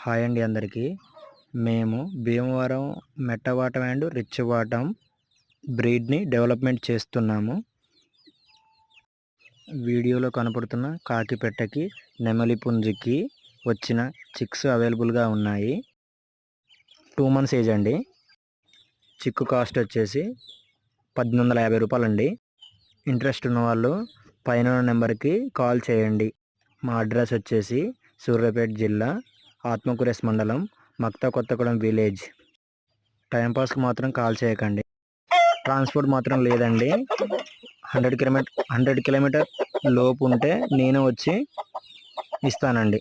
Hi అండి అందరికీ. మేము భీమవరం మెట్టవాటం అండ్ రిచ్వాటం బ్రీడ్ని డెవలప్మెంట్ చేస్తున్నాము. వీడియోలో కనపడుతున్న కాకి పెట్టకి నెమలి పుంజుకి వచ్చిన చిక్స్ అవైలబుల్గా ఉన్నాయి. 2 months ఏజ్ అండి. చిక్కు కాస్ట్ వచ్చేసి 1850 రూపాయలండి. ఇంట్రెస్ట్ ఉన్న వాళ్ళు పైన నెంబర్కి కాల్ చేయండి. మా అడ్రస్ వచ్చేసి సూర్యాపేట జిల్లా, ఆత్మకూరేస్ మండలం, మక్తా కొత్తగూడెం విలేజ్. టైంపాస్కి మాత్రం కాల్ చేయకండి. ట్రాన్స్పోర్ట్ మాత్రం లేదండి. 100 కిలోమీటర్ లోపు ఉంటే నేను వచ్చి ఇస్తానండి.